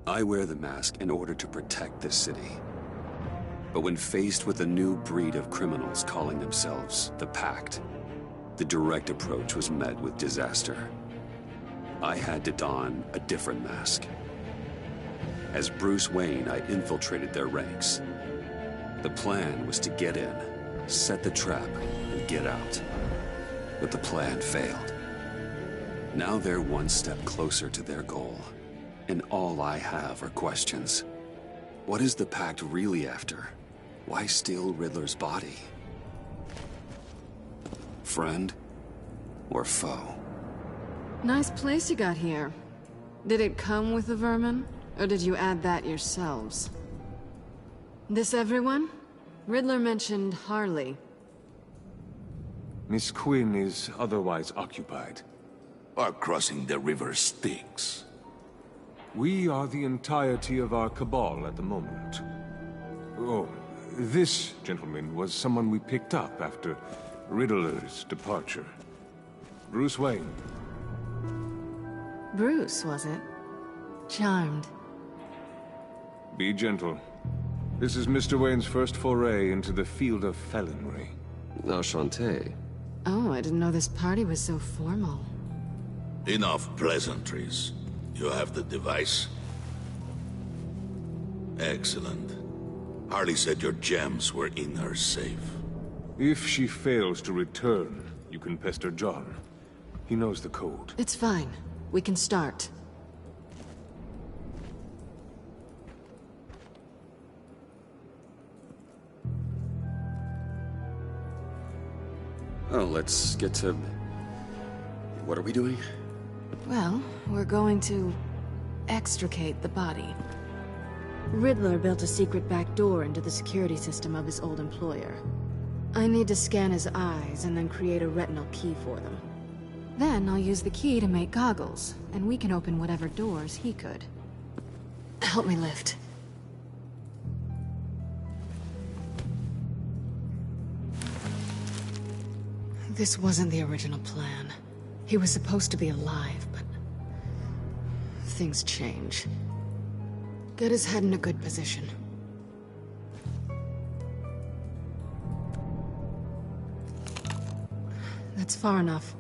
I wear the mask in order to protect this city. But when faced with a new breed of criminals calling themselves the Pact, the direct approach was met with disaster. I had to don a different mask. As Bruce Wayne, I infiltrated their ranks. The plan was to get in, set the trap, and get out. But the plan failed. Now they're one step closer to their goal, and all I have are questions. What is the Pact really after? Why steal Riddler's body? Friend or foe? Nice place you got here. Did it come with the vermin, or did you add that yourselves? This everyone? Riddler mentioned Harley. Miss Quinn is otherwise occupied. Or crossing the river Styx. We are the entirety of our cabal at the moment. Oh, this gentleman was someone we picked up after Riddler's departure. Bruce Wayne. Bruce, was it? Charmed. Be gentle. This is Mr. Wayne's first foray into the field of felonry. Enchanté. Oh, I didn't know this party was so formal. Enough pleasantries. You have the device? Excellent. Harley said your gems were in her safe. If she fails to return, you can pester John. He knows the code. It's fine. We can start. Oh, let's get to... What are we doing? Well, we're going to extricate the body. Riddler built a secret back door into the security system of his old employer. I need to scan his eyes and then create a retinal key for them. Then I'll use the key to make goggles, and we can open whatever doors he could. Help me lift. This wasn't the original plan. He was supposed to be alive, but... things change. Get his head in a good position. That's far enough.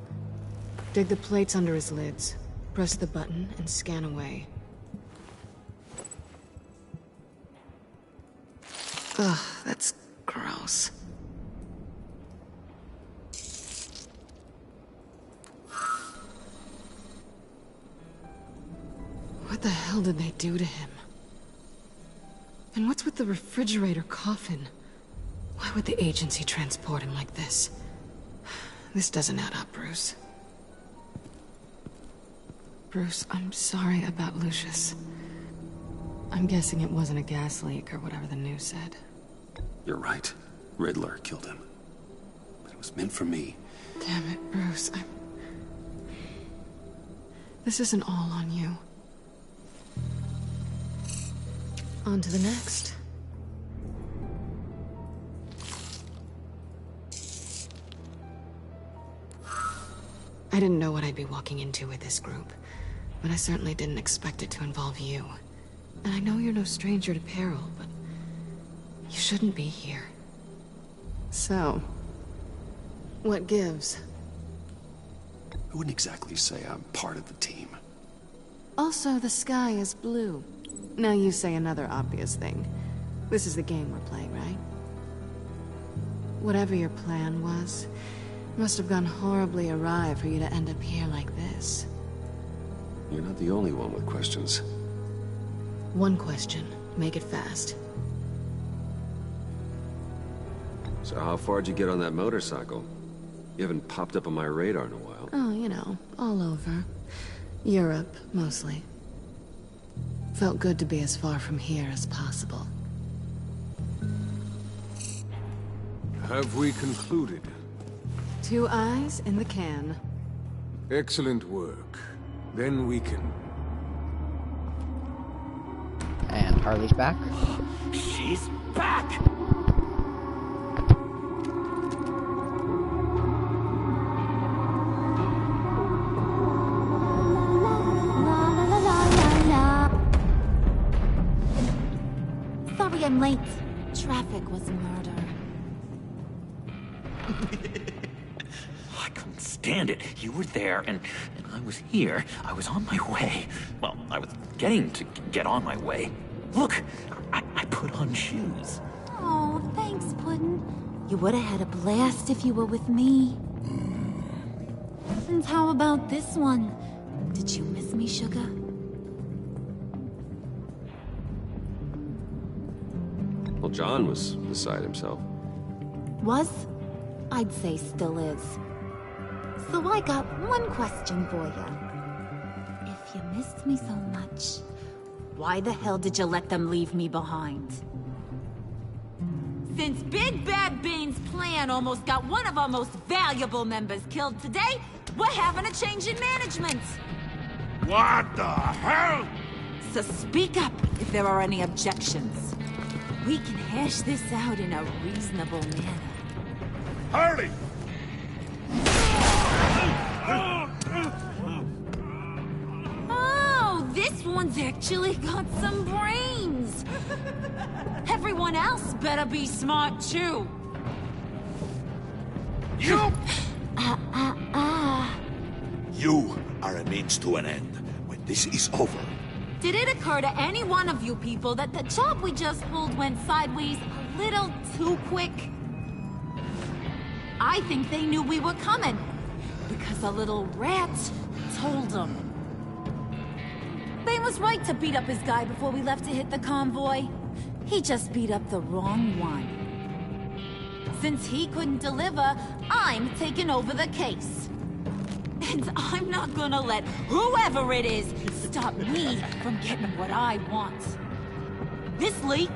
Dig the plates under his lids, press the button, and scan away. Ugh, that's gross. What the hell did they do to him? And what's with the refrigerator coffin? Why would the agency transport him like this? This doesn't add up, Bruce. Bruce, I'm sorry about Lucius. I'm guessing it wasn't a gas leak or whatever the news said. You're right. Riddler killed him. But it was meant for me. Damn it, Bruce. This isn't all on you. On to the next. I didn't know what I'd be walking into with this group, but I certainly didn't expect it to involve you. And I know you're no stranger to peril, but you shouldn't be here. So, what gives? I wouldn't exactly say I'm part of the team. Also, the sky is blue. Now you say another obvious thing. This is the game we're playing, right? Whatever your plan was, must have gone horribly awry for you to end up here like this. You're not the only one with questions. One question. Make it fast. So how far'd you get on that motorcycle? You haven't popped up on my radar in a while. Oh, you know, all over. Europe, mostly. Felt good to be as far from here as possible. Have we concluded? 2 eyes in the can. Excellent work. Then we can... And Harley's back. She's back! traffic was murder. I couldn't stand it. You were there, and I was here. I was on my way. Well, I was getting to get on my way. Look, I put on shoes. Oh, thanks, Puddin'. You would have had a blast if you were with me. And how about this one? Did you miss me, Sugar? Well, John was beside himself. Was? I'd say still is. So I got one question for you. If you missed me so much, why the hell did you let them leave me behind? Since Big Bad Bane's plan almost got one of our most valuable members killed today, we're having a change in management. What the hell? So speak up if there are any objections. We can hash this out in a reasonable manner. Harley! Oh, this one's actually got some brains. Everyone else better be smart too. You! You are a means to an end. When this is over, Did it occur to any one of you people that the job we just pulled went sideways a little too quick? I think they knew we were coming, because a little rat told them. Bane was right to beat up his guy before we left to hit the convoy. He just beat up the wrong one. Since he couldn't deliver, I'm taking over the case. And I'm not gonna let whoever it is stop me from getting what I want. This leak,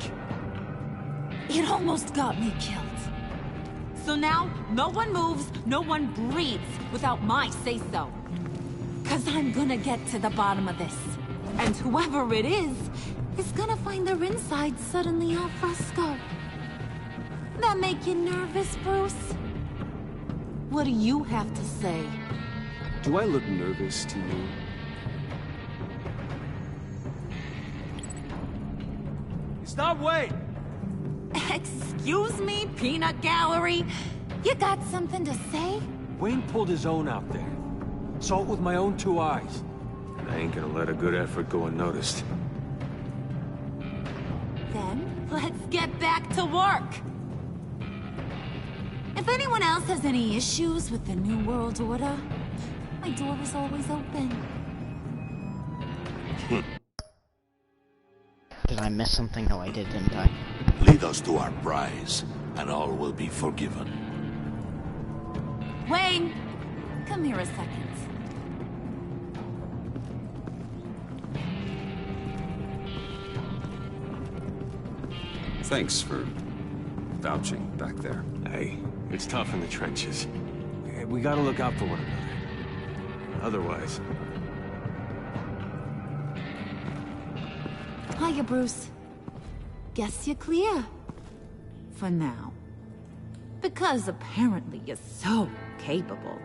it almost got me killed. So now, no one moves, no one breathes without my say-so. 'Cause I'm gonna get to the bottom of this. And whoever it is gonna find their inside suddenly al fresco. That make you nervous, Bruce? What do you have to say? Do I look nervous to you? Stop, wait! Excuse me, peanut gallery? You got something to say? Wayne pulled his own out there. Saw it with my own 2 eyes. And I ain't gonna let a good effort go unnoticed. Then, let's get back to work. If anyone else has any issues with the New World Order, my door is always open. Did I miss something? No, I did, didn't I? lead us to our prize, and all will be forgiven. Wayne, come here a second. Thanks for vouching back there. Hey, it's tough in the trenches. We gotta look out for one another. Otherwise... Hiya, Bruce. Guess you're clear. For now. Because apparently you're so capable.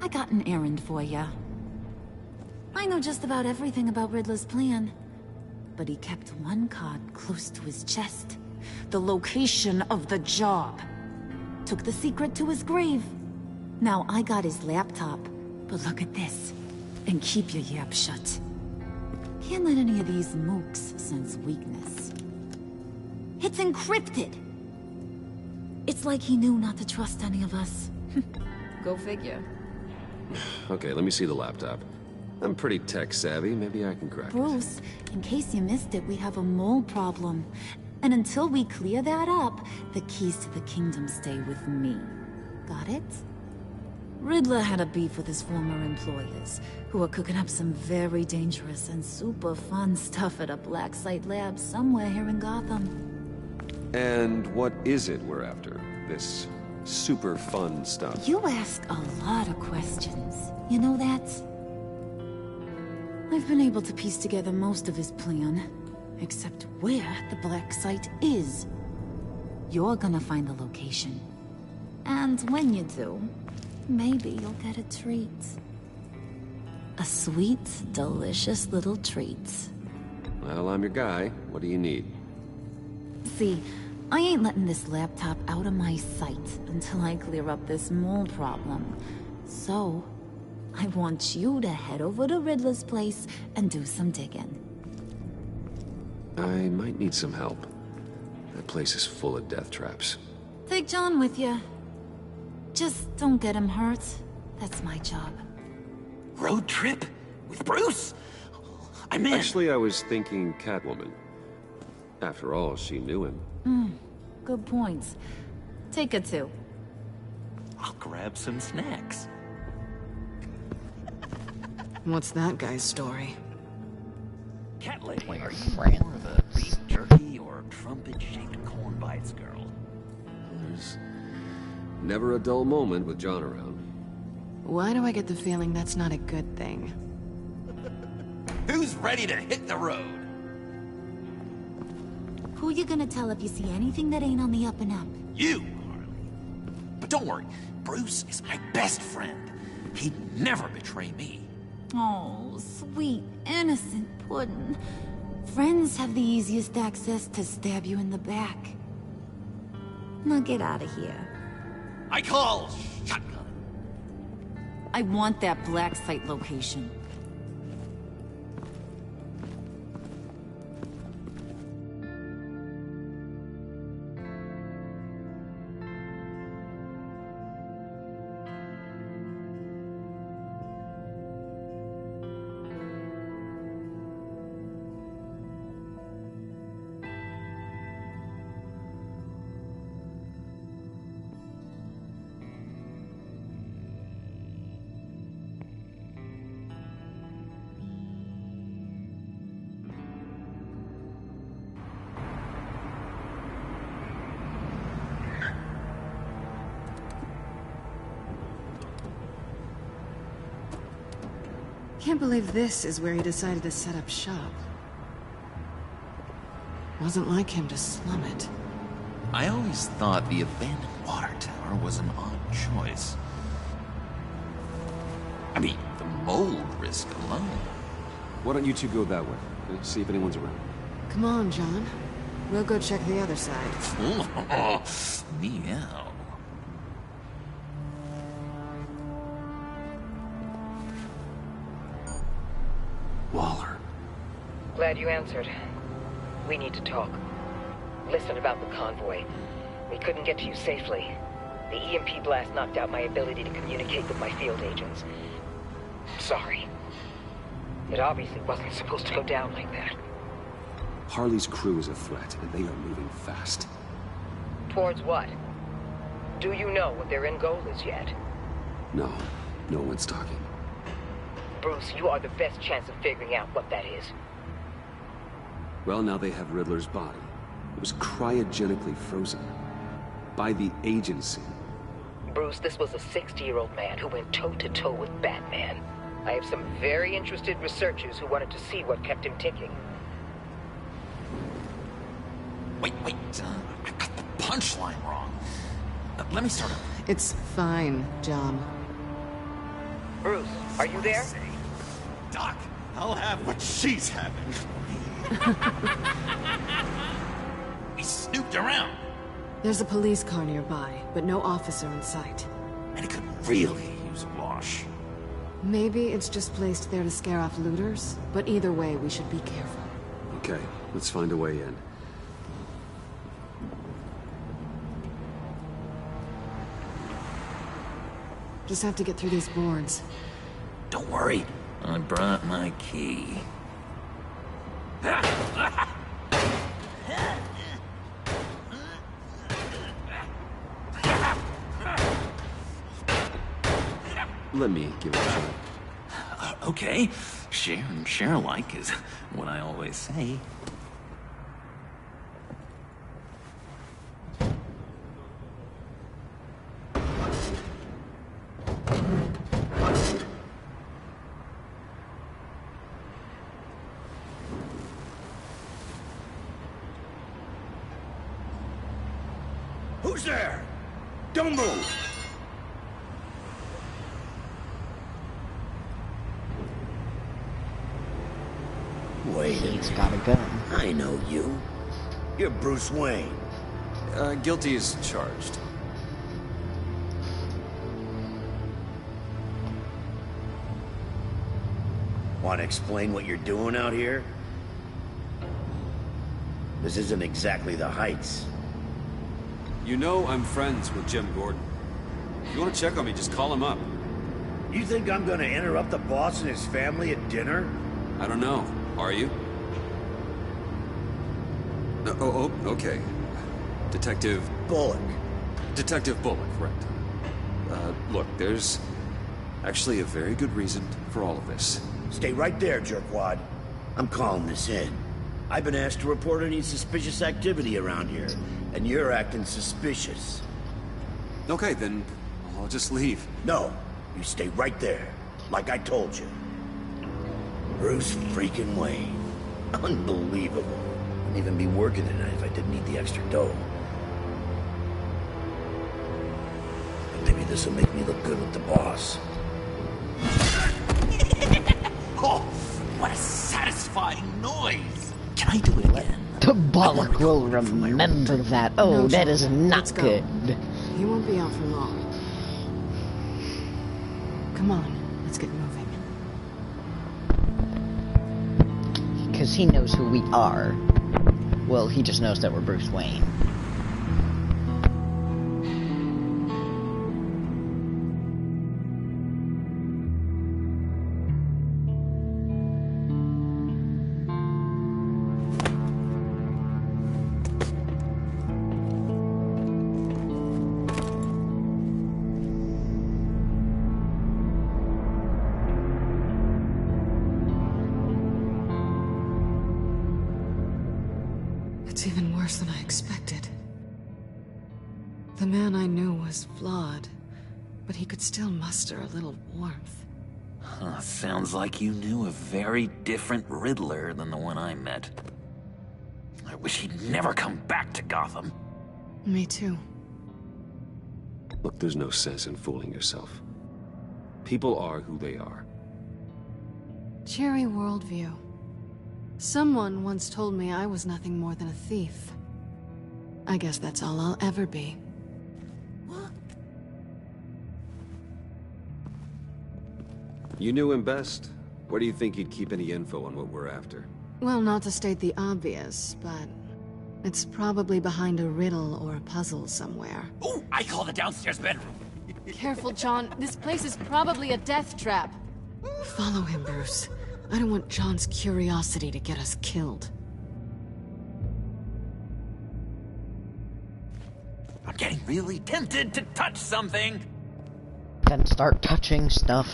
I got an errand for you. I know just about everything about Riddler's plan. But he kept one card close to his chest. The location of the job. Took the secret to his grave. Now I got his laptop. But look at this. And keep your yap shut. Can't let any of these mooks sense weakness. It's encrypted! It's like he knew not to trust any of us. Go figure. Okay, let me see the laptop. I'm pretty tech-savvy. Maybe I can crack it. Bruce, in case you missed it, we have a mole problem. And until we clear that up, the keys to the kingdom stay with me. Got it? Riddler had a beef with his former employers, who were cooking up some very dangerous and super fun stuff at a black site lab somewhere here in Gotham. And what is it we're after? This super fun stuff? You ask a lot of questions. You know that? I've been able to piece together most of his plan, except where the black site is. You're gonna find the location. And when you do, maybe you'll get a treat. A sweet, delicious little treat. Well, I'm your guy. What do you need? See, I ain't letting this laptop out of my sight until I clear up this mole problem. So, I want you to head over to Riddler's place and do some digging. I might need some help. That place is full of death traps. Take John with you. Just don't get him hurt. That's my job. Road trip? With Bruce? I'm in. Actually, I was thinking Catwoman. After all, she knew him. Good points. Take her too. I'll grab some snacks. What's that guy's story? Cat lady, We're are you friends. more of a beef jerky or trumpet-shaped corn bites girl? There's never a dull moment with John around. Why do I get the feeling that's not a good thing? Who's ready to hit the road? Who you gonna tell if you see anything that ain't on the up and up? You, Harley. But don't worry, Bruce is my best friend. He'd never betray me. Oh, sweet, innocent Puddin'. Friends have the easiest access to stab you in the back. Now get out of here. I call shotgun. I want that black site location. Can't believe this is where he decided to set up shop. Wasn't like him to slum it. I always thought the abandoned water tower was an odd choice. I mean, the mold risk alone. Why don't you two go that way? See if anyone's around. Come on, John. We'll go check the other side. Meow. Waller. Glad you answered. We need to talk. Listen about the convoy. We couldn't get to you safely. The EMP blast knocked out my ability to communicate with my field agents. Sorry. It obviously wasn't supposed to go down like that. Harley's crew is a threat, and they are moving fast. Towards what? Do you know what their end goal is yet? No, no one's talking. Bruce, you are the best chance of figuring out what that is. Well, now they have Riddler's body. It was cryogenically frozen. By the agency. Bruce, this was a 60-year-old man who went toe-to-toe with Batman. I have some very interested researchers who wanted to see what kept him ticking. Wait, I got the punchline wrong. Let me start over. It's fine, John. Bruce, are you there? Doc, I'll have what she's having. We snooped around. There's a police car nearby, but no officer in sight. And it could really use a wash. Maybe it's just placed there to scare off looters, but either way, we should be careful. Okay, let's find a way in. Just have to get through these boards. Don't worry, I brought my key. Let me give it a try. Okay, share and share alike is what I always say. Who's there? Don't move! Wait a He's minute. got a gun. I know you. You're Bruce Wayne. Guilty as charged. Want to explain what you're doing out here? This isn't exactly the Heights. You know I'm friends with Jim Gordon. If you want to check on me, just call him up. You think I'm gonna interrupt the boss and his family at dinner? I don't know. Are you? Okay. Detective... Bullock. Detective Bullock, right. Look, there's actually a very good reason for all of this. Stay right there, jerkwad. I'm calling this in. I've been asked to report any suspicious activity around here, and you're acting suspicious. Okay, then I'll just leave. No, you stay right there, like I told you. Bruce freaking Wayne. Unbelievable. Wouldn't even be working tonight if I didn't need the extra dough. But maybe this will make me look good with the boss. Oh, what a satisfying noise! Can I do it again? The Bullock will remember that. Oh, No, that John. is Let's not go. good. He won't be out for long. Come on, let's get moving. Because he knows who we are. Well, he just knows that we're Bruce Wayne. It's even worse than I expected. The man I knew was flawed, but he could still muster a little warmth. Sounds like you knew a very different Riddler than the one I met. I wish he'd never come back to Gotham. Me too. Look, there's no sense in fooling yourself. People are who they are. Cheery worldview. Someone once told me I was nothing more than a thief. I guess that's all I'll ever be. You knew him best. Where do you think he'd keep any info on what we're after? Well, not to state the obvious, but it's probably behind a riddle or a puzzle somewhere. Oh, I call the downstairs bedroom. Careful, John. This place is probably a death trap. Follow him, Bruce. I don't want John's curiosity to get us killed. I'm getting really tempted to touch something. Then start touching stuff.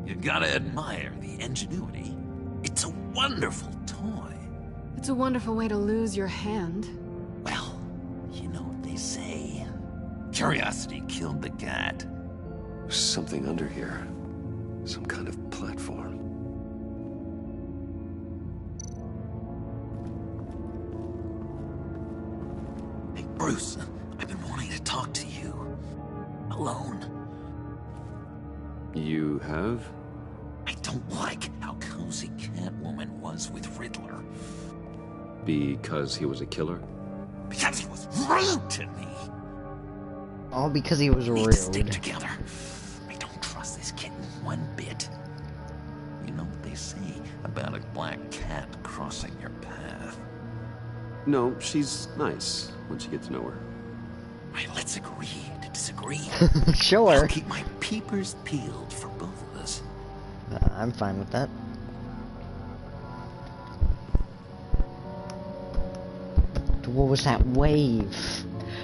You gotta admire the ingenuity. It's a wonderful toy. It's a wonderful way to lose your hand. Well, you know what they say. Curiosity killed the cat. There's something under here. Some kind of platform. Hey, Bruce, I've been wanting to talk to you. Alone. You have? I don't like how cozy Catwoman was with Riddler. Because he was a killer? Because he was rude to me. All because he was We need rude. to stick together. I don't trust this kitten one bit. You know what they say about a black cat crossing your path? No, she's nice once you get to know her. Right, let's agree to disagree. Sure. I'll keep my peepers peeled for both of us. I'm fine with that. What was that wave?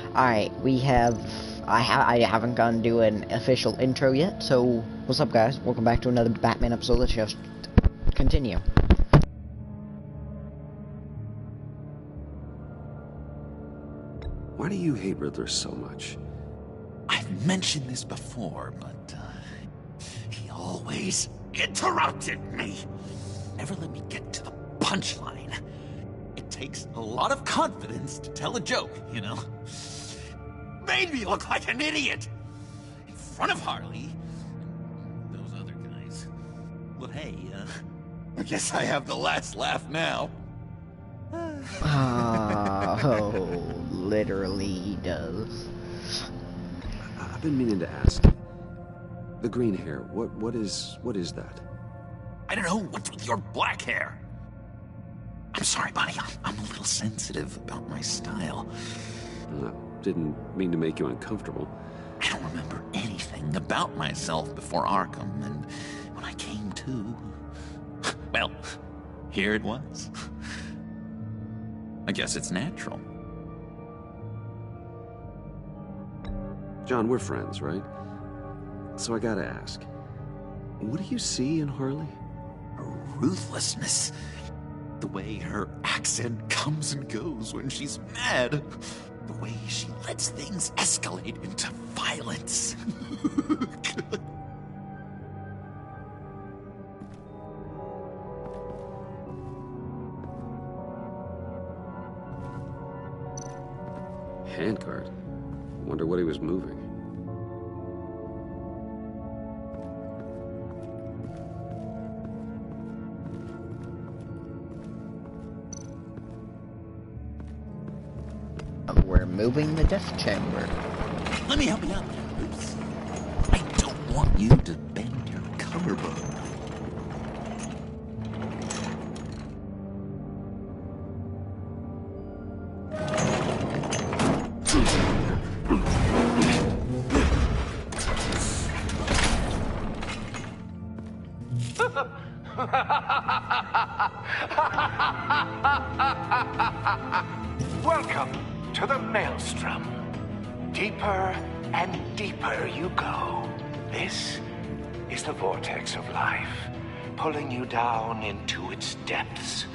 Alright, we have... I haven't gone to do an official intro yet, so... What's up, guys? Welcome back to another Batman episode. Let's just continue. Why do you hate Riddler so much? I've mentioned this before, but he always interrupted me. Never let me get to the punchline. It takes a lot of confidence to tell a joke, you know? Made me look like an idiot! In front of Harley and those other guys. Well, hey, I guess I have the last laugh now. Oh, literally he does. I've been meaning to ask. The green hair, what is that? I don't know what's with your black hair. I'm sorry, buddy. I'm a little sensitive about my style. Didn't mean to make you uncomfortable. I don't remember anything about myself before Arkham, and when I came to, well, here it was. I guess it's natural. John, we're friends, right? So I gotta ask, what do you see in Harley? Her ruthlessness. The way her accent comes and goes when she's mad. The way she lets things escalate into violence. Handguard. Wonder what he was moving. We're moving the death chamber. Let me help you out there, Bruce. I don't want you to bend your collarbone. Welcome to the Maelstrom. Deeper and deeper you go. This is the vortex of life, pulling you down into its depths.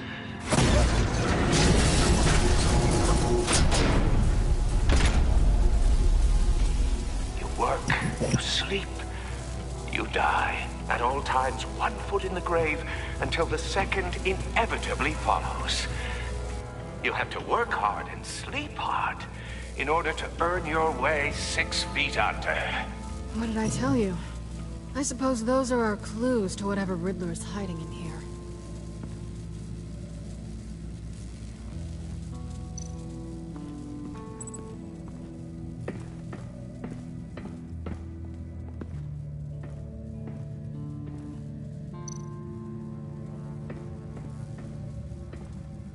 You work, you sleep, you die. At all times, 1 foot in the grave until the second inevitably follows. You'll have to work hard and sleep hard in order to earn your way 6 feet under. What did I tell you? I suppose those are our clues to whatever Riddler is hiding in here.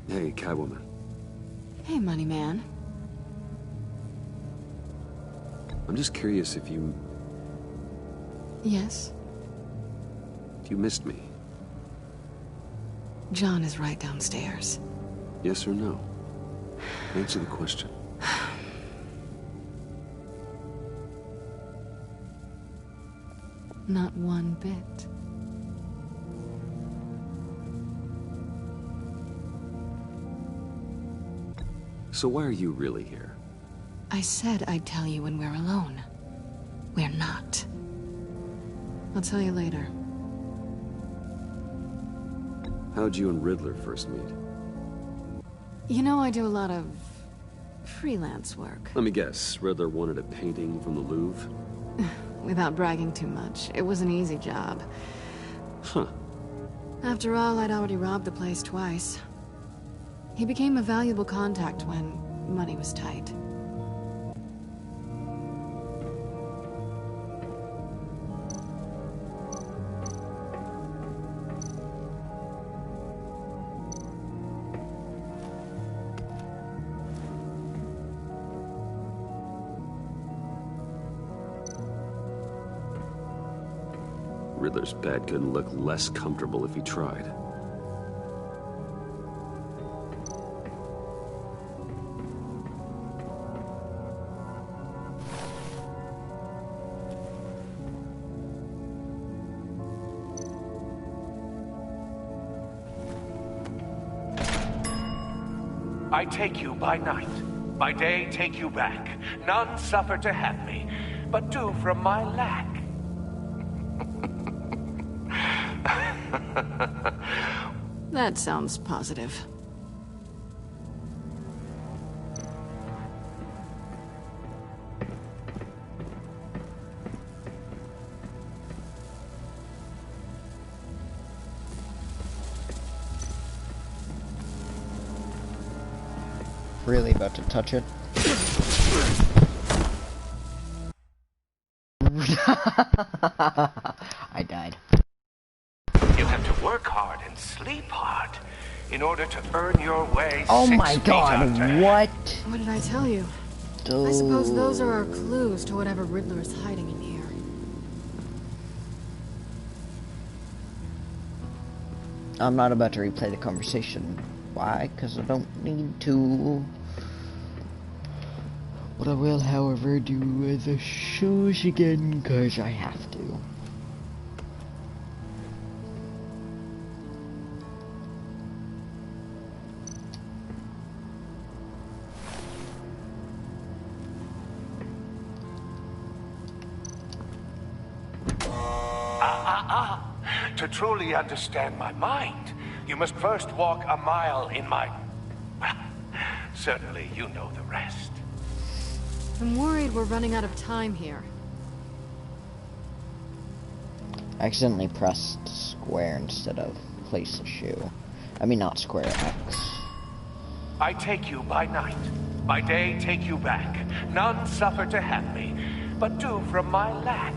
Hey, Catwoman. Hey, Money Man. I'm just curious if you Yes? missed me. John is right downstairs. Yes or no? Answer the question. Not one bit. So why are you really here? I said I'd tell you when we're alone. We're not. I'll tell you later. How'd you and Riddler first meet? You know, I do a lot of freelance work. Let me guess, Riddler wanted a painting from the Louvre? Without bragging too much, it was an easy job. Huh. After all, I'd already robbed the place twice. He became a valuable contact when money was tight. Riddler's bed couldn't look less comfortable if he tried. I take you by night, by day take you back. None suffer to have me, but do from my lack. That sounds positive. Really about to touch it. I died. You have to work hard and sleep hard in order to earn your way. Oh my god, what? What did I tell you? I suppose those are our clues to whatever Riddler is hiding in here. I'm not about to replay the conversation. Why? Because I don't need to. But I will, however, do the shows again, because I have to. To truly understand my mind, you must first walk a mile in my... Well, certainly you know the rest. I'm worried we're running out of time here. I accidentally pressed square instead of place a shoe. I mean, not square, X. I take you by night. By day, take you back. None suffer to have me, but do from my lack.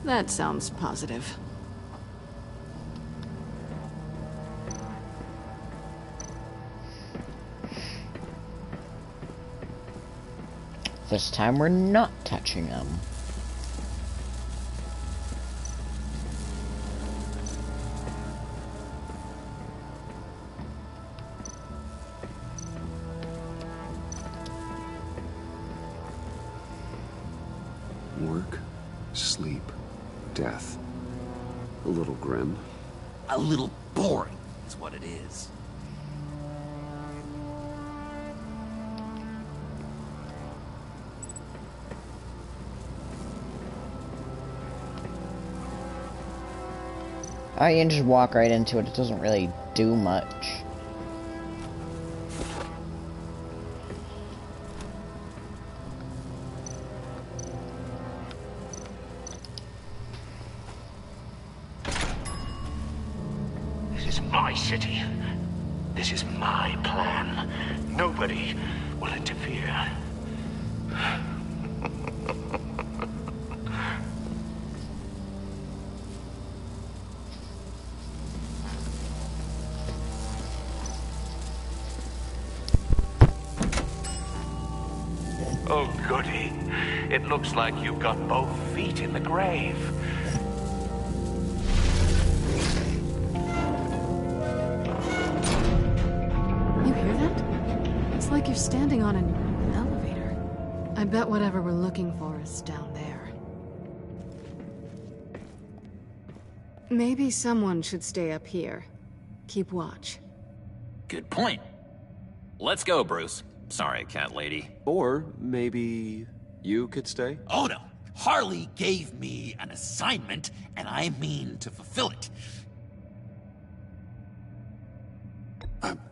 That sounds positive. This time we're not touching them. Work, sleep, death. A little grim. A little boring is what it is. Oh, you can just walk right into it. It doesn't really do much. This is my city. This is my plan. Nobody will interfere. Oh, goody. It looks like you've got both feet in the grave. You hear that? It's like you're standing on an elevator. I bet whatever we're looking for is down there. Maybe someone should stay up here. Keep watch. Good point. Let's go, Bruce. Sorry, cat lady. Or maybe you could stay? Oh no. Harley gave me an assignment, and I mean to fulfill it.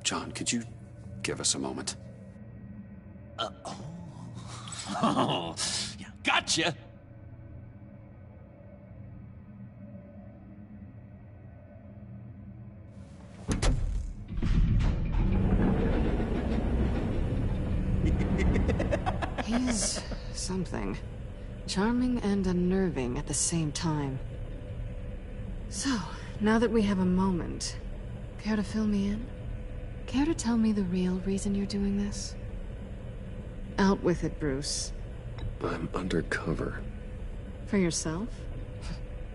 John, could you give us a moment? Oh, yeah, gotcha. He's something. Charming and unnerving at the same time. So, now that we have a moment, care to fill me in? Care to tell me the real reason you're doing this? Out with it, Bruce. I'm undercover. For yourself?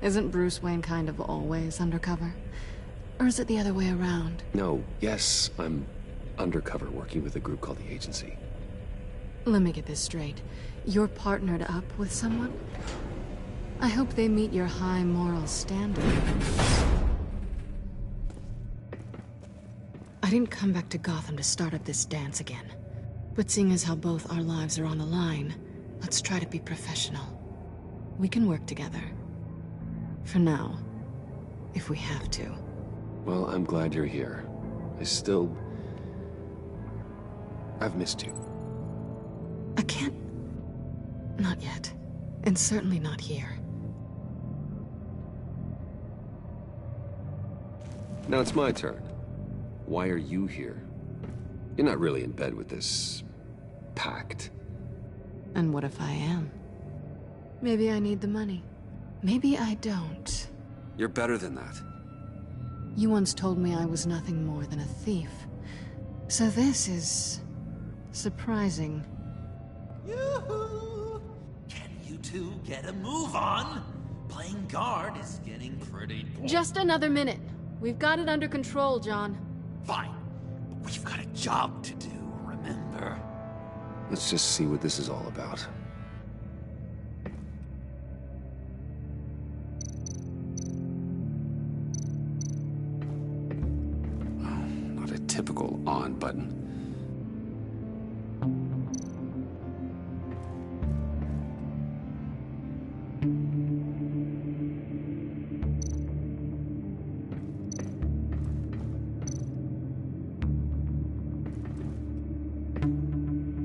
Isn't Bruce Wayne kind of always undercover? Or is it the other way around? No, yes, I'm undercover working with a group called the Agency. Let me get this straight. You're partnered up with someone? I hope they meet your high moral standard. I didn't come back to Gotham to start up this dance again. But seeing as how both our lives are on the line, let's try to be professional. We can work together. For now. If we have to. Well, I'm glad you're here. I've missed you. I can't... Not yet. And certainly not here. Now it's my turn. Why are you here? You're not really in bed with this... pact. And what if I am? Maybe I need the money. Maybe I don't. You're better than that. You once told me I was nothing more than a thief. So this is... surprising. Yoo-hoo! Can you two get a move on? Playing guard is getting pretty boring. Just another minute. We've got it under control, John. Fine. But we've got a job to do, remember? Let's just see what this is all about. Oh, not a typical on button.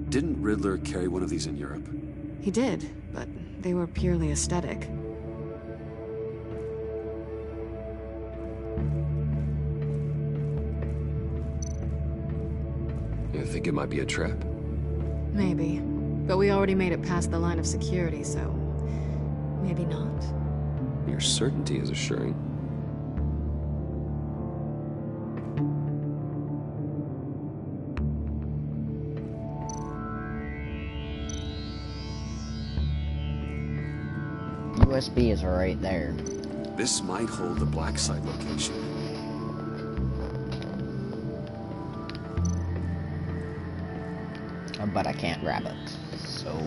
Didn't Riddler carry one of these in Europe? He did, but they were purely aesthetic. You think it might be a trap? Maybe. But we already made it past the line of security, so... maybe not. Your certainty is assuring. USB is right there. This might hold the black site location. But I can't grab it, so...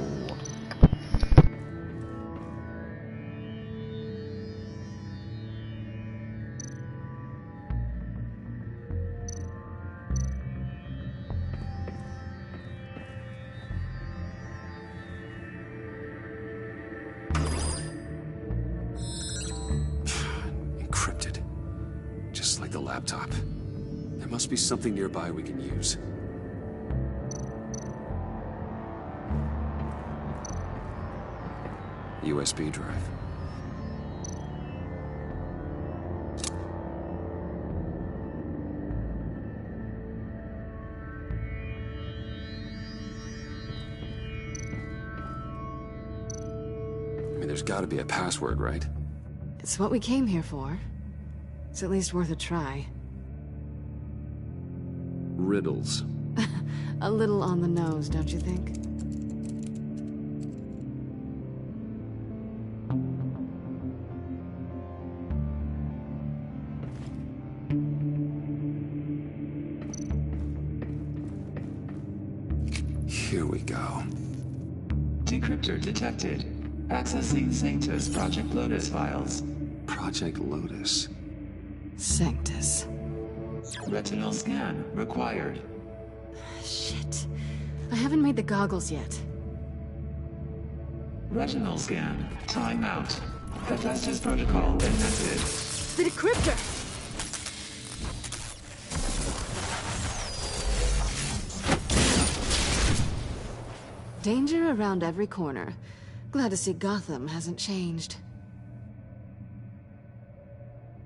Encrypted. Just like the laptop. There must be something nearby we can use. USB drive. I mean, there's got to be a password, right? It's what we came here for. It's at least worth a try. Riddles. A little on the nose, don't you think? Here we go. Decryptor detected. Accessing Sanctus Project Lotus files. Project Lotus. Sanctus. Retinal scan required. Shit. I haven't made the goggles yet. Retinal scan. Timeout. Hephaestus protocol enacted. The decryptor! Danger around every corner. Glad to see Gotham hasn't changed.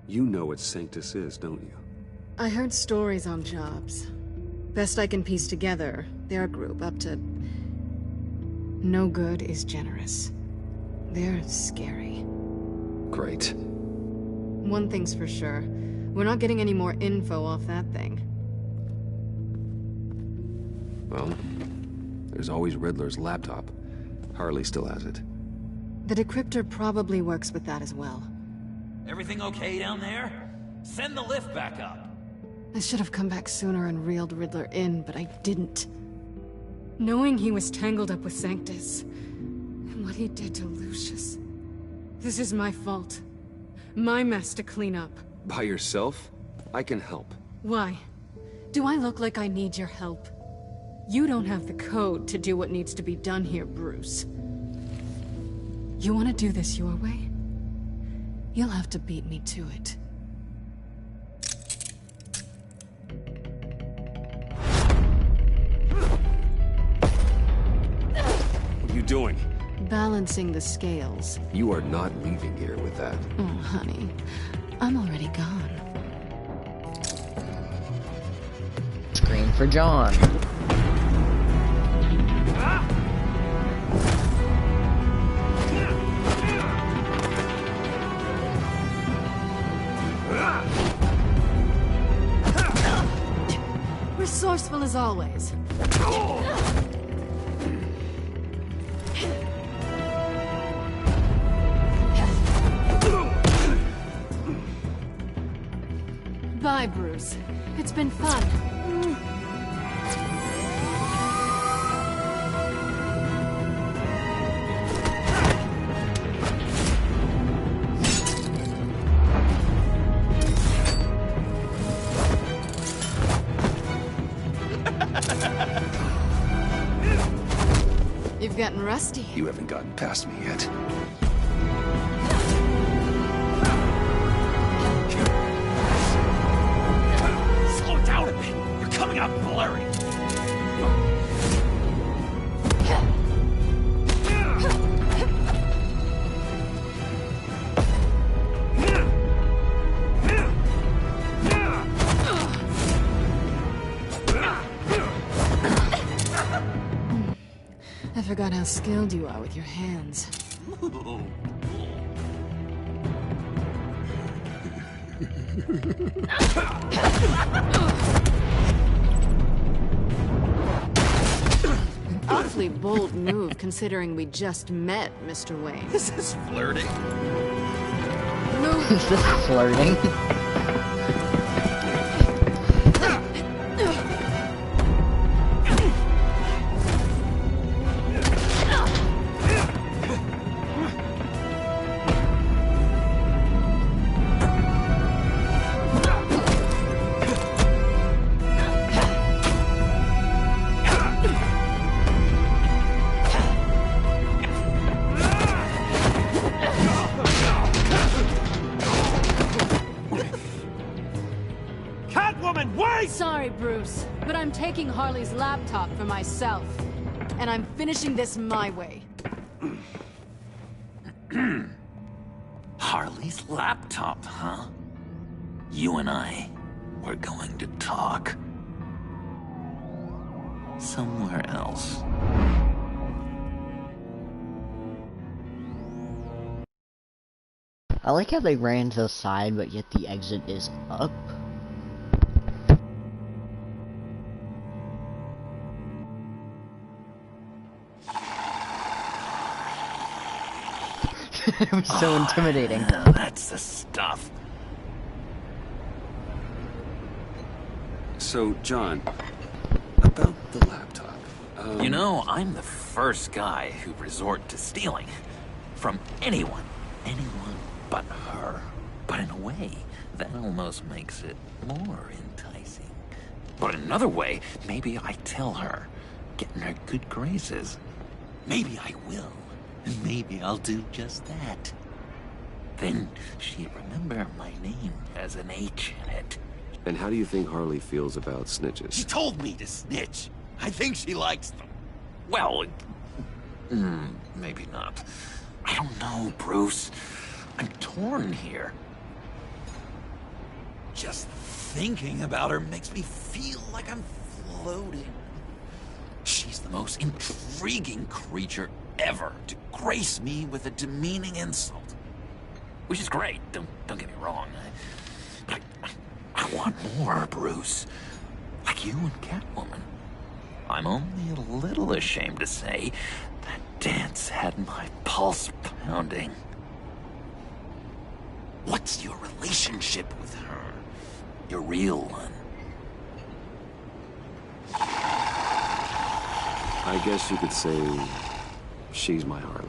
You know what Sanctus is, don't you? I heard stories on jobs. Best I can piece together, they're a group up to... no good is generous. They're scary. Great. One thing's for sure. We're not getting any more info off that thing. Well, there's always Riddler's laptop. Harley still has it. The decryptor probably works with that as well. Everything okay down there? Send the lift back up. I should have come back sooner and reeled Riddler in, but I didn't. Knowing he was tangled up with Sanctus, and what he did to Lucius. This is my fault. My mess to clean up. By yourself? I can help. Why? Do I look like I need your help? You don't have the code to do what needs to be done here, Bruce. You want to do this your way? You'll have to beat me to it. What are you doing? Balancing the scales. You are not leaving here with that. Oh, honey. I'm already gone. Scream for John. Resourceful as always. Bye, Bruce. It's been fun. You've gotten rusty. You haven't gotten past me yet. Slow down a bit. You're coming out blurry. I forgot how skilled you are with your hands. Awfully bold move, considering we just met, Mr. Wayne. This is flirting. Is this flirting? Sorry, Bruce, but I'm taking Harley's laptop for myself. And I'm finishing this my way. Harley's laptop, huh? You and I, we're going to talk. Somewhere else. I like how they ran to the side, but yet the exit is up. It was so intimidating. That's the stuff. So, John, about the laptop. You know, I'm the first guy who resort to stealing. From anyone. Anyone but her. But in a way, that almost makes it more enticing. But in another way, maybe I tell her, get in her good graces. Maybe I will. And maybe I'll do just that. Then she'd remember my name has an H in it. And how do you think Harley feels about snitches? She told me to snitch. I think she likes them. Well, maybe not. I don't know, Bruce. I'm torn here. Just thinking about her makes me feel like I'm floating. She's the most intriguing creature ever to grace me with a demeaning insult. Which is great, don't get me wrong. But I want more, Bruce. Like you and Catwoman. I'm only a little ashamed to say that dance had my pulse pounding. What's your relationship with her? Your real one. I guess you could say she's my Harley.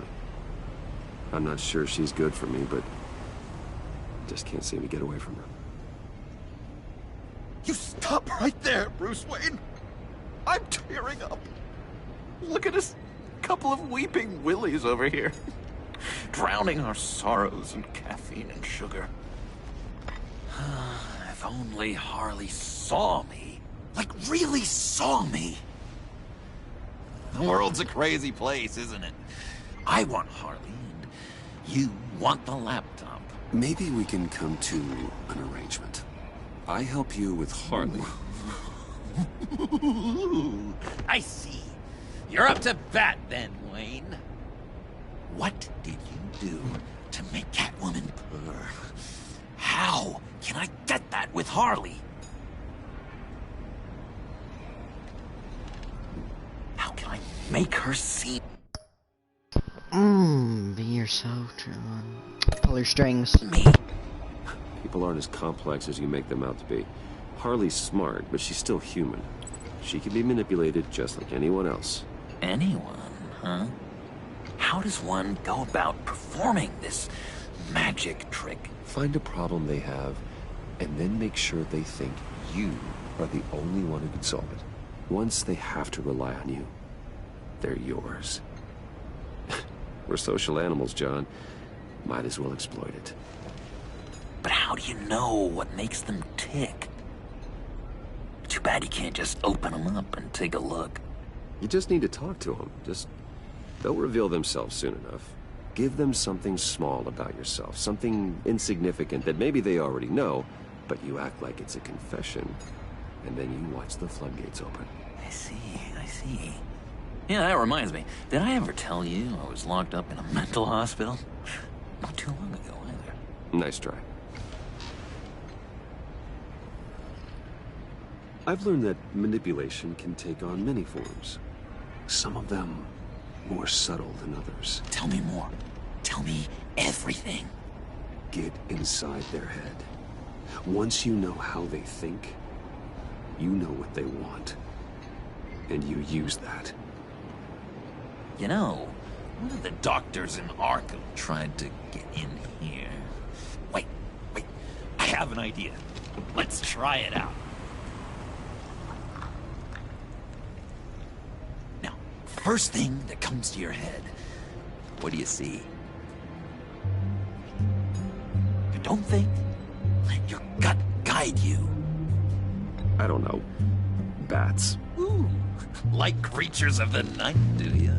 I'm not sure she's good for me, but I just can't seem to get away from her. You stop right there, Bruce Wayne. I'm tearing up. Look at us, couple of weeping willies over here. drowning our sorrows in caffeine and sugar. If only Harley saw me. Like, really saw me. The world's a crazy place, isn't it? I want Harley, and you want the laptop. Maybe we can come to an arrangement. I help you with Harley. I see. You're up to bat then, Wayne. What did you do to make Catwoman purr? How can I get that with Harley? How can I make her see? Be yourself, John. Pull your strings. Me. People aren't as complex as you make them out to be. Harley's smart, but she's still human. She can be manipulated just like anyone else. Anyone, huh? How does one go about performing this magic trick? Find a problem they have, and then make sure they think you are the only one who can solve it. Once they have to rely on you, they're yours. We're social animals, John. Might as well exploit it. But how do you know what makes them tick? Too bad you can't just open them up and take a look. You just need to talk to them. They'll reveal themselves soon enough. Give them something small about yourself, something insignificant that maybe they already know, but you act like it's a confession, and then you watch the floodgates open. I see. Yeah, that reminds me. Did I ever tell you I was locked up in a mental hospital? Not too long ago, either. Nice try. I've learned that manipulation can take on many forms. Some of them more subtle than others. Tell me more. Tell me everything. Get inside their head. Once you know how they think, you know what they want. And you use that. You know, one of the doctors in Arkham tried to get in here. Wait. I have an idea. Let's try it out. Now, first thing that comes to your head, what do you see? Don't think. Let your gut guide you. I don't know. Bats. Ooh, like creatures of the night, do you?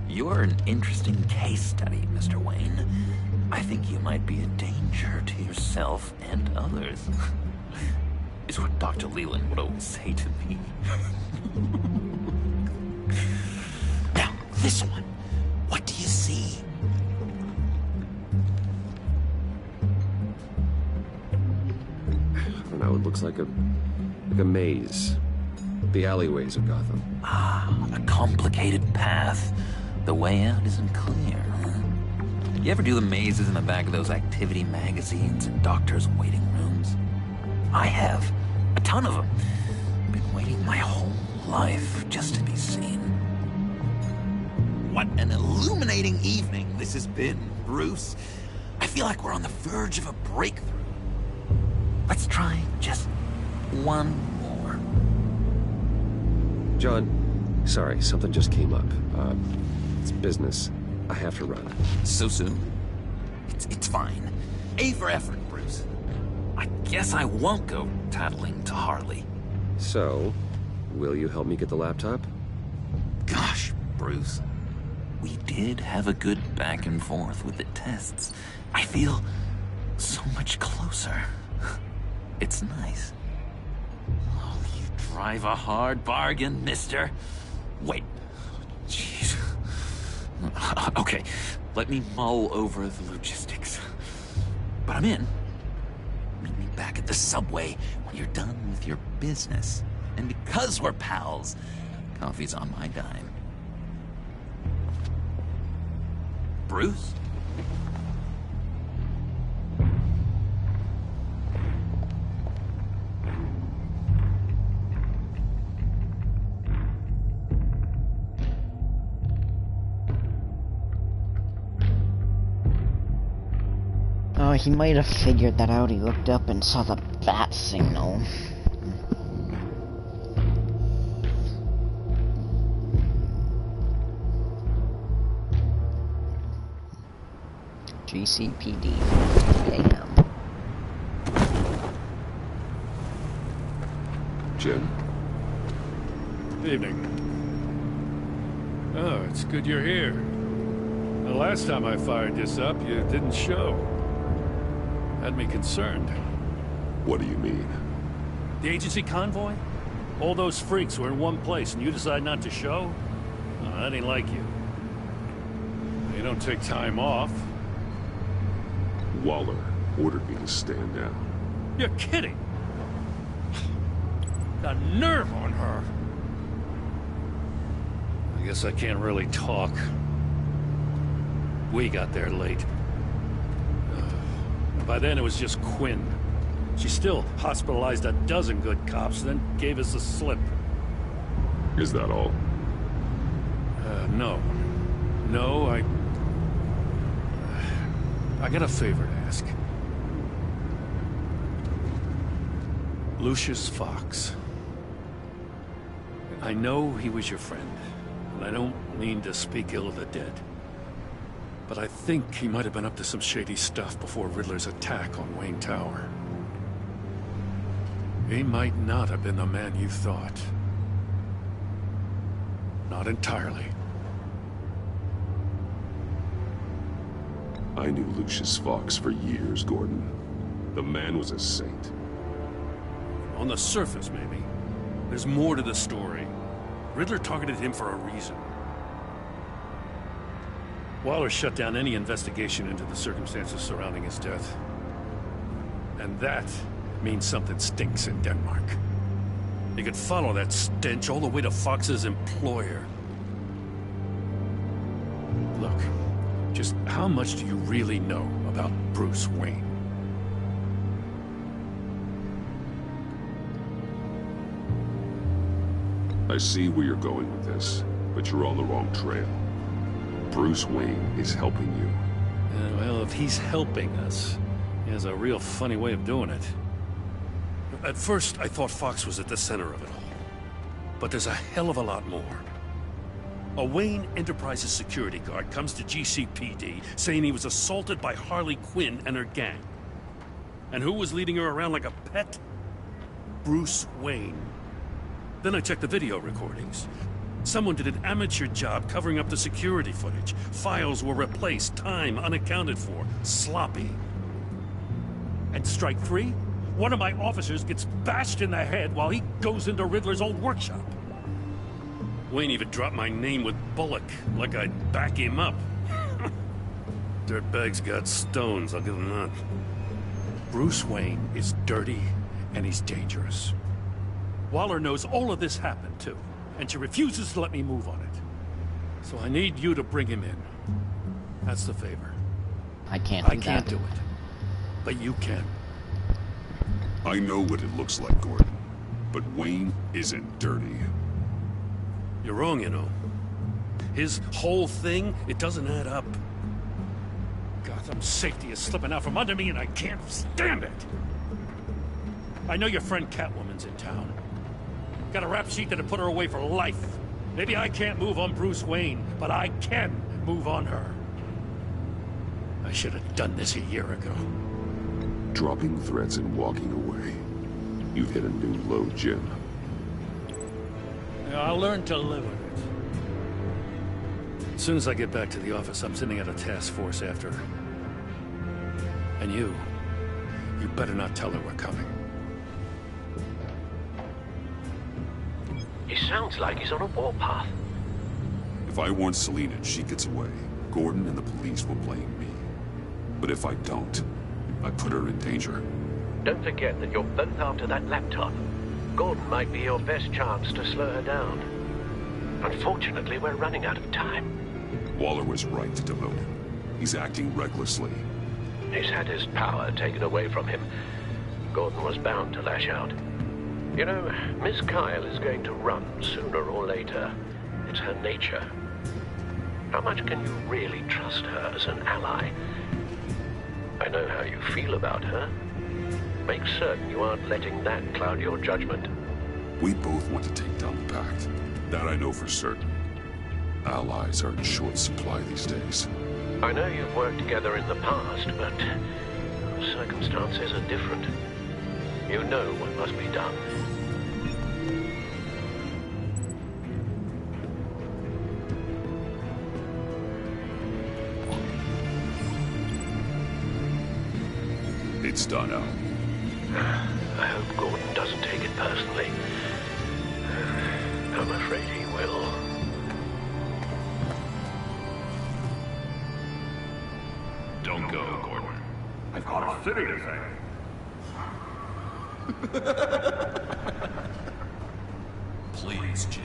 You're an interesting case study, Mr. Wayne. I think you might be a danger to yourself and others. Is what Dr. Leland would always say to me. Now, this one. What do you see? I don't know, it looks like a maze. The alleyways of Gotham. A complicated path. The way out isn't clear. You ever do the mazes in the back of those activity magazines and doctors' waiting rooms? I have. A ton of them. Been waiting my whole life just to be seen. What an illuminating evening this has been, Bruce. I feel like we're on the verge of a breakthrough. Let's try just one more. John, sorry, something just came up. It's business. I have to run. So soon? It's fine. A for effort, Bruce. I guess I won't go tattling to Harley. So, will you help me get the laptop? Gosh, Bruce. We did have a good back and forth with the tests. I feel so much closer. It's nice. Oh, you drive a hard bargain, mister. Wait. Jeez. Okay, let me mull over the logistics. But I'm in. Meet me back at the subway when you're done with your business. And because we're pals, coffee's on my dime. Bruce? Oh, he might have figured that out. He looked up and saw the bat signal. GCPD, 4:50 a.m. Jim? Evening. Oh, it's good you're here. The last time I fired this up, you didn't show. Had me concerned. What do you mean? The agency convoy? All those freaks were in one place and you decide not to show? Oh, that ain't like you. You don't take time off. Waller ordered me to stand down. You're kidding! The nerve on her! I guess I can't really talk. We got there late. By then it was just Quinn. She still hospitalized a dozen good cops, then gave us the slip. Is that all? No. No, I got a favor to ask. Lucius Fox. I know he was your friend, and I don't mean to speak ill of the dead. But I think he might have been up to some shady stuff before Riddler's attack on Wayne Tower. He might not have been the man you thought. Not entirely. I knew Lucius Fox for years, Gordon. The man was a saint. On the surface, maybe. There's more to the story. Riddler targeted him for a reason. Waller shut down any investigation into the circumstances surrounding his death. And that means something stinks in Denmark. You could follow that stench all the way to Fox's employer. Look, just how much do you really know about Bruce Wayne? I see where you're going with this, but you're on the wrong trail. Bruce Wayne is helping you. Well, if he's helping us, he has a real funny way of doing it. At first, I thought Fox was at the center of it all. But there's a hell of a lot more. A Wayne Enterprises security guard comes to GCPD saying he was assaulted by Harley Quinn and her gang. And who was leading her around like a pet? Bruce Wayne. Then I checked the video recordings. Someone did an amateur job covering up the security footage. Files were replaced, time unaccounted for, sloppy. And strike three? One of my officers gets bashed in the head while he goes into Riddler's old workshop. Wayne even dropped my name with Bullock, like I'd back him up. Dirtbag's got stones, I'll give him that. Bruce Wayne is dirty and he's dangerous. Waller knows all of this happened, too, and she refuses to let me move on it. So I need you to bring him in. That's the favor. I can't do I can't that. do it, but you can. I know what it looks like, Gordon, but Wayne isn't dirty. You're wrong, you know. His whole thing, it doesn't add up. Gotham's safety is slipping out from under me and I can't stand it. I know your friend Catwoman's in town. Got a rap sheet that'd put her away for life. Maybe I can't move on Bruce Wayne, but I can move on her. I should have done this a year ago. Dropping threats and walking away. You've hit a new low, Jim. Yeah, I'll learn to live with it. As soon as I get back to the office, I'm sending out a task force after her. And you better not tell her we're coming. He sounds like he's on a warpath. If I warn Selina and she gets away, Gordon and the police will blame me. But if I don't, I put her in danger. Don't forget that you're both after that laptop. Gordon might be your best chance to slow her down. Unfortunately, we're running out of time. Waller was right to demote him. He's acting recklessly. He's had his power taken away from him. Gordon was bound to lash out. You know, Miss Kyle is going to run sooner or later. It's her nature. How much can you really trust her as an ally? I know how you feel about her. Make certain you aren't letting that cloud your judgment. We both want to take down the Pact. That I know for certain. Allies are in short supply these days. I know you've worked together in the past, but circumstances are different. You know what must be done. It's done out. I hope Gordon doesn't take it personally. I'm afraid he will. Don't go, Gordon. I've got a city to save. Please, Jim.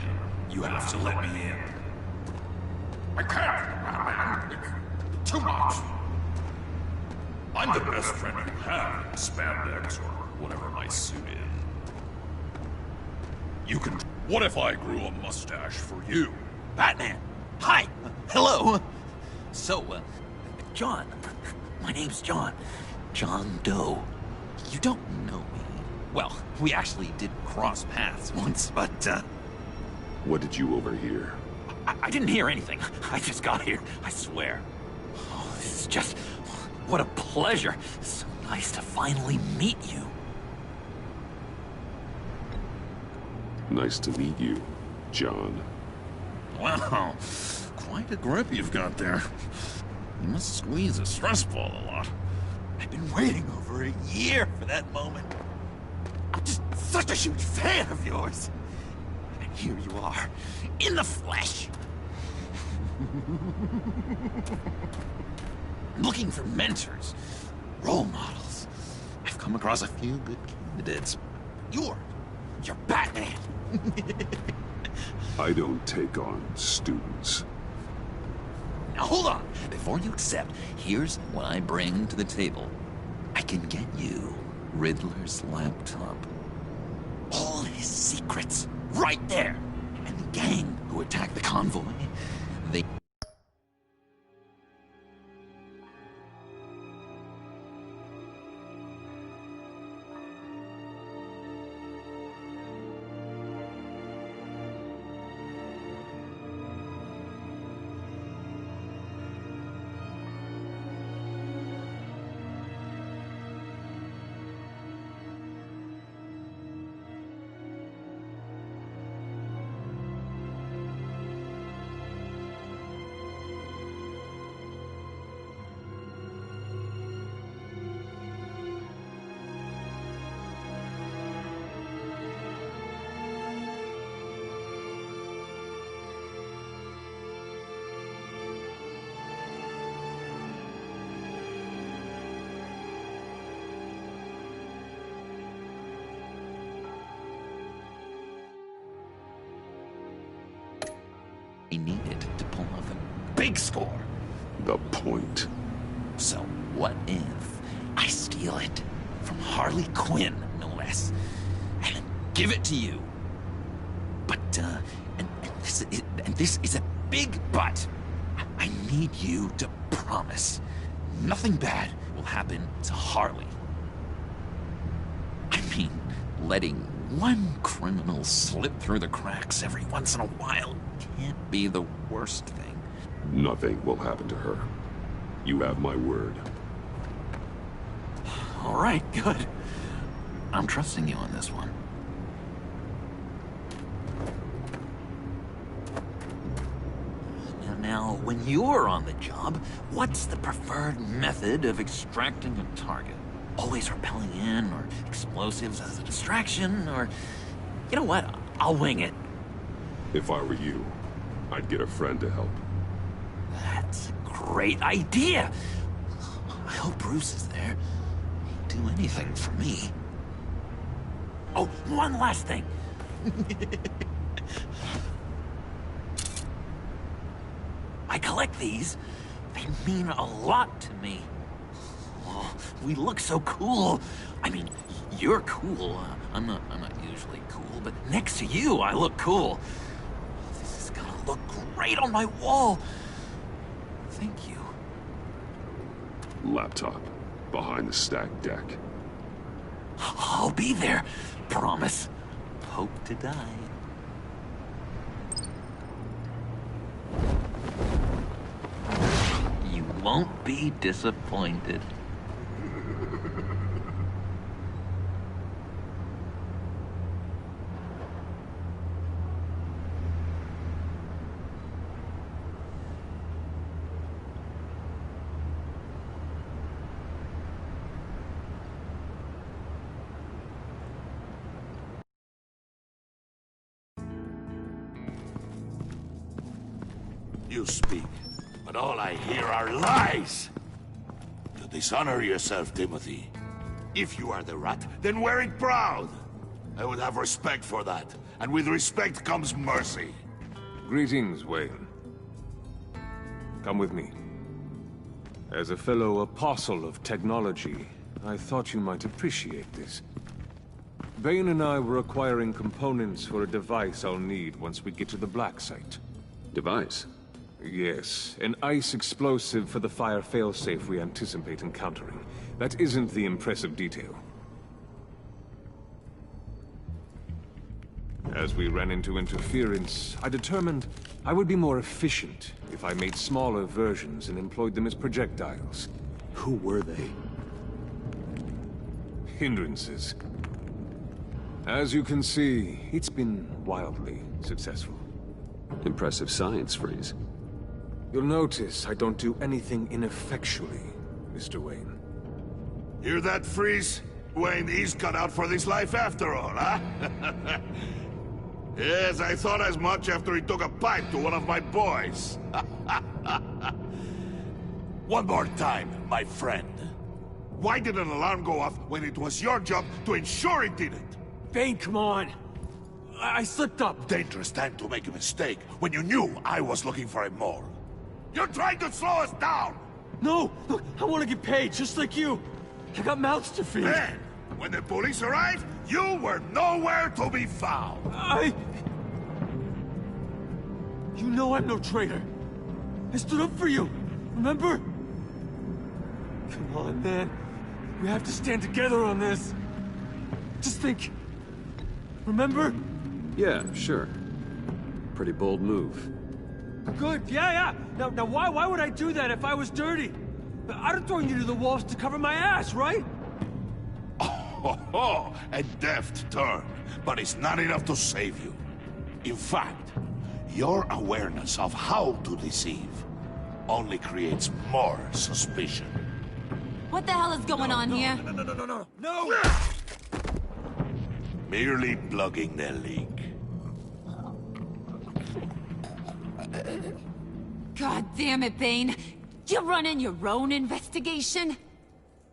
You have to let me in. I can't, man. It's too much. I'm the best friend you have in spandex or whatever my suit is. You can... What if I grew a mustache for you? Batman! Hi! Hello! So, John. My name's John. John Doe. You don't know me. Well, we actually did cross paths once, but, What did you overhear? I didn't hear anything. I just got here, I swear. Oh, this is just... What a pleasure. So nice to finally meet you. Nice to meet you, John. Wow. Quite a grip you've got there. You must squeeze a stress ball a lot. I've been waiting over a year for that moment. I'm just such a huge fan of yours. And here you are, in the flesh. Looking for mentors, role models. I've come across a few good candidates. You're Batman. I don't take on students. Now hold on. Before you accept, here's what I bring to the table. I can get you Riddler's laptop. All his secrets, right there. And the gang who attacked the convoy, they... needed to pull off a big score. The point. So what if I steal it from Harley Quinn, no less, and then give it to you? But, and this is a big but. I need you to promise nothing bad will happen to Harley. I mean, letting one criminal slip through the cracks every once in a while can't be the worst thing. Nothing will happen to her. You have my word. All right, good. I'm trusting you on this one. Now, when you're on the job, what's the preferred method of extracting a target? Always rappelling in, or explosives as a distraction, or... You know what? I'll wing it. If I were you, I'd get a friend to help. That's a great idea! I hope Bruce is there. He'd do anything for me. Oh, one last thing! I collect these. They mean a lot to me. Oh, we look so cool. I mean, you're cool. I'm not usually cool, but next to you, I look cool. This is gonna look great on my wall. Thank you. Laptop. Behind the stacked deck. I'll be there. Promise. Hope to die. You won't be disappointed. You speak, but all I hear are lies! You dishonor yourself, Timothy. If you are the rat, then wear it proud! I would have respect for that, and with respect comes mercy. Greetings, Wayne. Come with me. As a fellow apostle of technology, I thought you might appreciate this. Bane and I were acquiring components for a device I'll need once we get to the Black Site. Device? Yes, an ice explosive for the fire failsafe we anticipate encountering. That isn't the impressive detail. As we ran into interference, I determined I would be more efficient if I made smaller versions and employed them as projectiles. Who were they? Hindrances. As you can see, it's been wildly successful. Impressive science, Freeze. You'll notice I don't do anything ineffectually, Mr. Wayne. Hear that, Freeze? Wayne is cut out for this life after all, huh? Yes, I thought as much after he took a pipe to one of my boys. One more time, my friend. Why did an alarm go off when it was your job to ensure it didn't? Bane, come on! I slipped up! Dangerous time to make a mistake when you knew I was looking for him more. You're trying to slow us down! No! Look, I want to get paid, just like you! I got mouths to feed! Then, when the police arrived, you were nowhere to be found! You know I'm no traitor! I stood up for you, remember? Come on, man. We have to stand together on this. Just think. Remember? Yeah, sure. Pretty bold move. Good, yeah. Now why would I do that if I was dirty? I'd have thrown you to the wolves to cover my ass, right? Oh, a deft turn, but it's not enough to save you. In fact, your awareness of how to deceive only creates more suspicion. What the hell is going on here? No! Merely plugging the leak. God damn it, Bane. You're running your own investigation?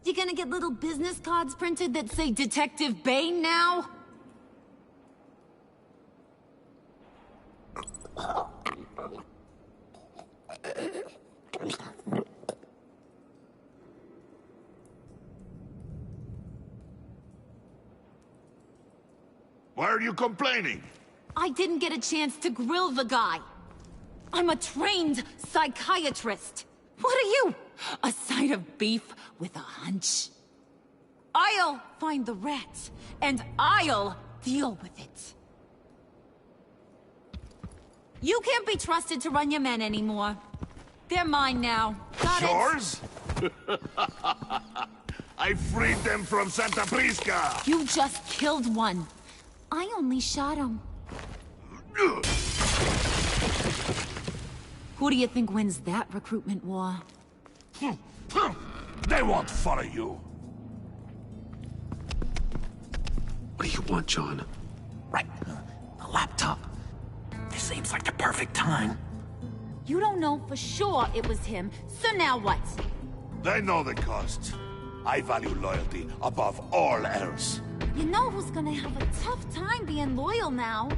You gonna get little business cards printed that say Detective Bane now? Why are you complaining? I didn't get a chance to grill the guy. I'm a trained psychiatrist. What are you? A side of beef with a hunch? I'll find the rats, and I'll deal with it. You can't be trusted to run your men anymore. They're mine now. Got it? Yours? I freed them from Santa Prisca! You just killed one. I only shot him. Who do you think wins that recruitment war? They won't follow you. What do you want, John? Right. The laptop. This seems like the perfect time. You don't know for sure it was him, so now what? They know the cost. I value loyalty above all else. You know who's gonna have a tough time being loyal now?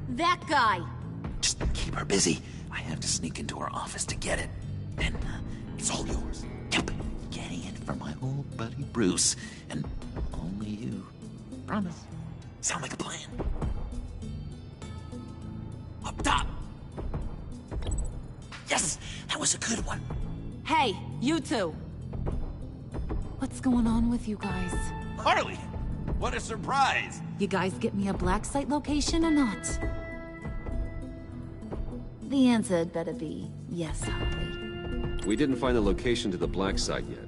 That guy. Just keep her busy. I have to sneak into her office to get it. Then, it's all yours. Yep. Getting it for my old buddy Bruce. And only you. Promise. Sound like a plan. Up top. Yes! That was a good one. Hey, you two. What's going on with you guys? Harley! What a surprise! You guys get me a black site location or not? The answer had better be yes, Harley. We didn't find the location to the black site yet,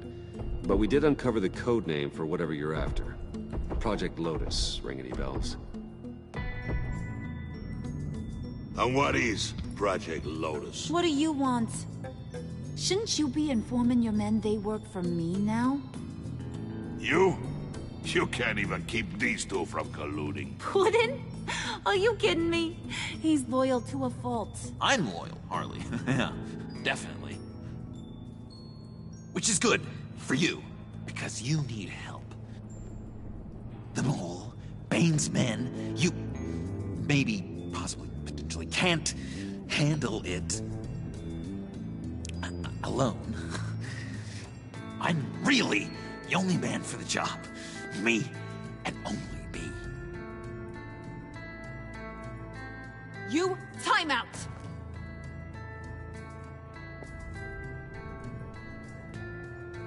but we did uncover the code name for whatever you're after. Project Lotus. Ring any bells? And what is Project Lotus? What do you want? Shouldn't you be informing your men they work for me now? You? You can't even keep these two from colluding. Puddin'? Are you kidding me? He's loyal to a fault. I'm loyal, Harley. Yeah, definitely. Which is good for you, because you need help. The Mole, Bane's men, you maybe, possibly, potentially can't handle it alone. I'm really the only man for the job. Me and only me. You, time out!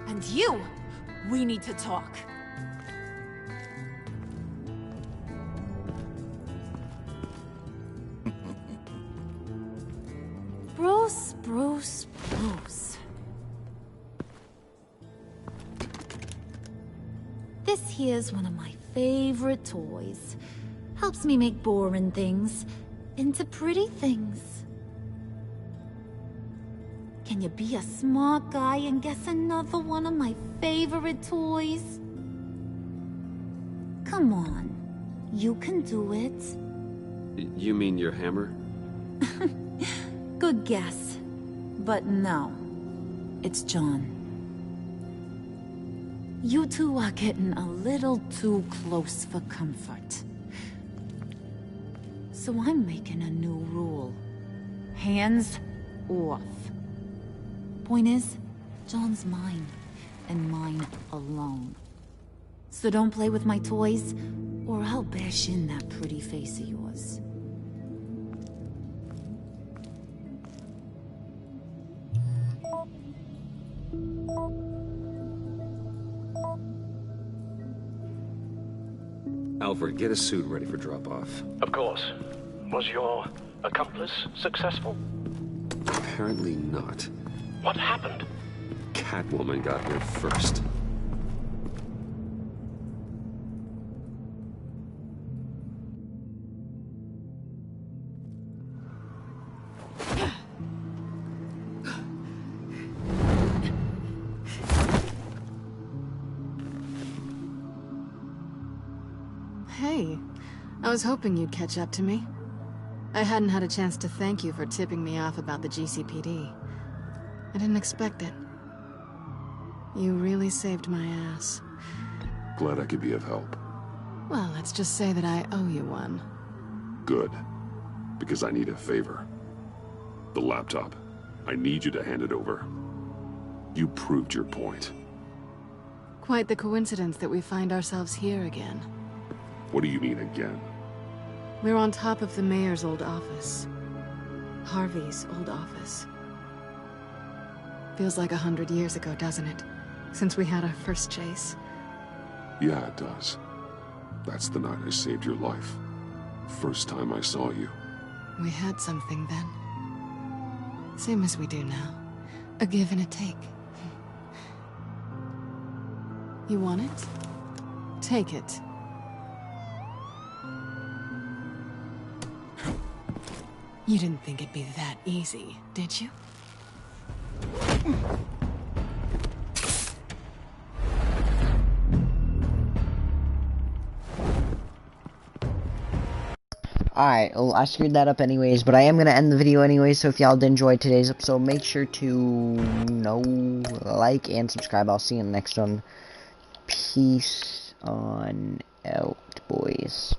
And you, we need to talk. Bruce. This here's one of my favorite toys. Helps me make boring things into pretty things. Can you be a smart guy and guess another one of my favorite toys? Come on, you can do it. You mean your hammer? Good guess. But no, it's John. You two are getting a little too close for comfort. So I'm making a new rule. Hands off. Point is, John's mine, and mine alone. So don't play with my toys, or I'll bash in that pretty face of yours. Alfred, get a suit ready for drop-off. Of course. Was your accomplice successful? Apparently not. What happened? Catwoman got here first. Hey, I was hoping you'd catch up to me. I hadn't had a chance to thank you for tipping me off about the GCPD. I didn't expect it. You really saved my ass. Glad I could be of help. Well, let's just say that I owe you one. Good. Because I need a favor. The laptop. I need you to hand it over. You proved your point. Quite the coincidence that we find ourselves here again. What do you mean again? We're on top of the mayor's old office. Harvey's old office. Feels like 100 years ago, doesn't it? Since we had our first chase. Yeah, it does. That's the night I saved your life. First time I saw you. We had something then. Same as we do now. A give and a take. You want it? Take it. You didn't think it'd be that easy, did you? Alright, well, I screwed that up anyways, but I am going to end the video anyway, so if y'all did enjoy today's episode, make sure to, like and subscribe. I'll see you in the next one. Peace on out, boys.